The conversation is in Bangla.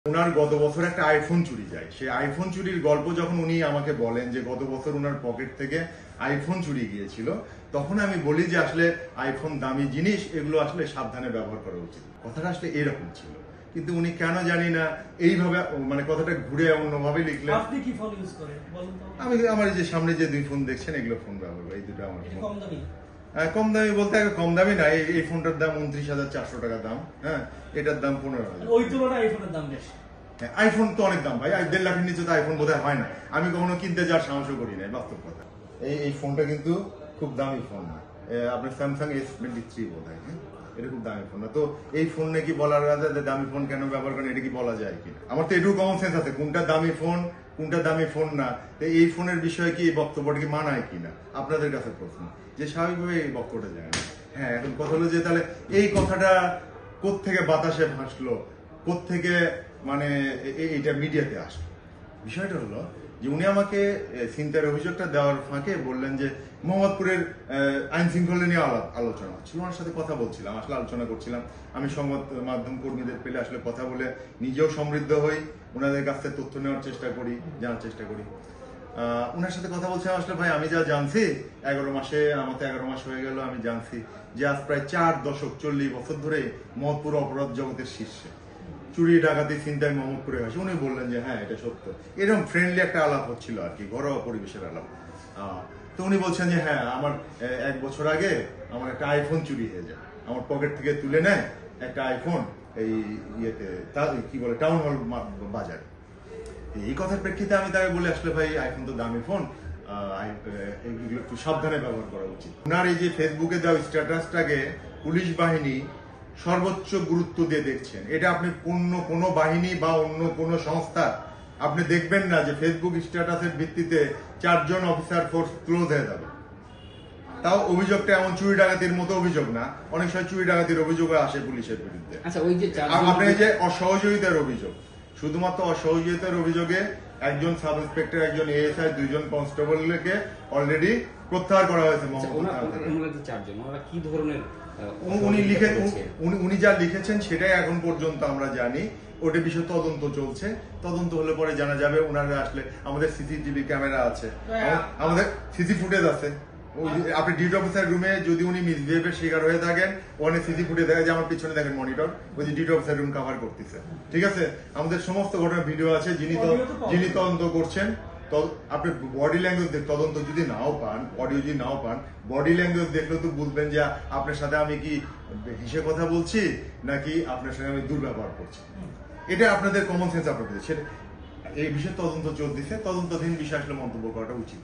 ওনার গত বছর একটা আইফোন চুরি যায়। সেই আইফোন চুরির গল্প যখন উনি আমাকে বলেন যে গত বছর ওনার পকেট থেকে আইফোন চুরি গিয়েছিল, তখন আমি বলি যে আসলে আইফোন দামি জিনিস, এগুলো আসলে সাবধানে ব্যবহার করা উচিত। কথাটা আসলে এরকম ছিল, কিন্তু উনি কেন জানি না এইভাবে মানে কথাটা ঘুরে অন্যভাবে লিখলেন। আপনি কি ফোন ইউজ করেন বলুন তো? আমি আমার যে সামনে যে দুই ফোন দেখছেন এগুলো ফোন ব্যবহার করি, এই দুটো আমার ফোন। কম দামি? কম দামি বলতে কম দামি না, এই ফোনটার দাম 29,400 টাকা দাম। হ্যাঁ, এটার দাম 15,000। ওই তুলনায় আইফোনের দাম বেশি। আইফোন তো অনেক দাম ভাই, 1.5 লাখের নিচে তো আইফোন বোধহয় হয় না। আমি কখনো কিনতে যাওয়ার সাহসও করি না, বাস্তব কথা। এই ফোনটা কিন্তু খুব দামি ফোন না, আপনার স্যামসাং S23 বোধ হয়। এটা খুব দামি ফোন না। তো এই ফোন নাকি বলার আছে যে দামি ফোন কেন ব্যবহার করেন, এটা কি বলা যায় কিনা? আমার তো এটুকু কমন সেন্স আছে, কোনটা দামি ফোন কোনটা দামি ফোন না। তো এই ফোনের বিষয়ে কি এই বক্তব্যটা কি মানায় কিনা আপনাদের কাছে প্রশ্ন, যে স্বাভাবিকভাবে এই বক্তব্যটা যায় না। হ্যাঁ, এখন কথা হলো যে তাহলে এই কথাটা কোত্থেকে বাতাসে ভাসলো, কোত্থেকে মানে এইটা মিডিয়াতে আসলো। বিষয়টা হলো যে উনি আমাকে ছিনতাইয়ের অভিযোগটা দেওয়ার ফাঁকে বললেন যে মোহাম্মদপুরের আইন শৃঙ্খলা নিয়ে আলোচনা হচ্ছিল, ওনার সাথে কথা বলছিলাম, আসলে আলোচনা করছিলাম। আমি সংবাদ মাধ্যম কর্মীদের পেলে আসলে কথা বলে নিজেও সমৃদ্ধ হই, ওনাদের কাছ থেকে তথ্য নেওয়ার চেষ্টা করি, জানার চেষ্টা করি। ওনার সাথে কথা বলছিলাম, আসলে ভাই আমি যা জানছি 11 মাসে, আমার তো 11 মাস হয়ে গেল, আমি জানছি যে আজ প্রায় 4 দশক 40 বছর ধরে মোহাম্মদপুর অপরাধ জগতের শীর্ষে চুরি ডাকাতি ছিনতাই মোহাম্মদপুরে হয়েছে। উনি বললেন যে হ্যাঁ এটা সত্য। এরকম ফ্রেন্ডলি একটা আলাপ হচ্ছিল আর কি, ঘরোয়া পরিবেশের আলাপ। তো উনি বলছেন যে হ্যাঁ আমার 1 বছর আগে আমার একটা আইফোন চুরি হয়ে যায়, আমার পকেট থেকে তুলে নেয় একটা আইফোন এই ইয়েতে কি বলে টাউন হল বাজারে। এই কথার প্রেক্ষিতে আমি তাকে বলি আসলে ভাই আইফোন তো দামি ফোন, এগুলো একটু সাবধানে ব্যবহার করা উচিত। ওনার এই যে ফেসবুকে দেওয়া স্ট্যাটাসটাকে পুলিশ বাহিনী সর্বোচ্চ গুরুত্ব দিয়ে দেখছেন। এটা আপনি কোনো বাহিনী বা অন্য কোনো সংস্থা আপনি দেখবেন না যে ফেসবুক স্ট্যাটাসের ভিত্তিতে 4 জন অফিসার ফোর্স ক্লোজ হয়ে যাবে। তাও অভিযোগটা এমন চুরি ডাকাতির মতো অভিযোগ না, অনেক সময় চুরি ডাকাতির অভিযোগ আসে পুলিশের বিরুদ্ধে। আচ্ছা, ওই যে আপনি যে অসহযোগিতার অভিযোগ, শুধুমাত্র অসহযোগিতার অভিযোগে একজন সাব ইন্সপেক্টর, একজন এএসআই, 2 জন কনস্টেবলকে অলরেডি প্রত্যাহার করা হয়েছে। কি ধরনের উনি যা লিখেছেন সেটাই এখন পর্যন্ত আমরা জানি, ওটা বিষয়ে তদন্ত চলছে। তদন্ত হলে পরে জানা যাবে। ওনারা আসলে আমাদের সিসিটিভি ক্যামেরা আছে, আমাদের সিসি ফুটেজ আছে। আপনি ডিউটি অফিসার রুমে যদি উনি মিসবিহেভের শিকার হয়ে থাকেন, ওখানে সিসি ফুটেজ দেখা যায়। আমার পিছনে দেখেন মনিটর, ওই যে ডিউটি অফিসার রুম কভার করতেছে, ঠিক আছে। আমাদের সমস্ত ঘটনার ভিডিও আছে। যিনি তদন্ত করছেন, আপনি বডি ল্যাঙ্গুয়েজ তদন্ত যদি নাও পান, অডিও যদি নাও পান, বডি ল্যাঙ্গুয়েজ দেখলে তো বুঝবেন যে আপনার সাথে আমি কি হিসে কথা বলছি নাকি আপনার সঙ্গে আমি দুর্ব্যবহার করছি। এটা আপনাদের কমন সেন্স আপনাদের, সেটা এই বিষয়ে তদন্ত চলতেছে। তদন্তাধীন বিষয় আসলে মন্তব্য করাটা উচিত।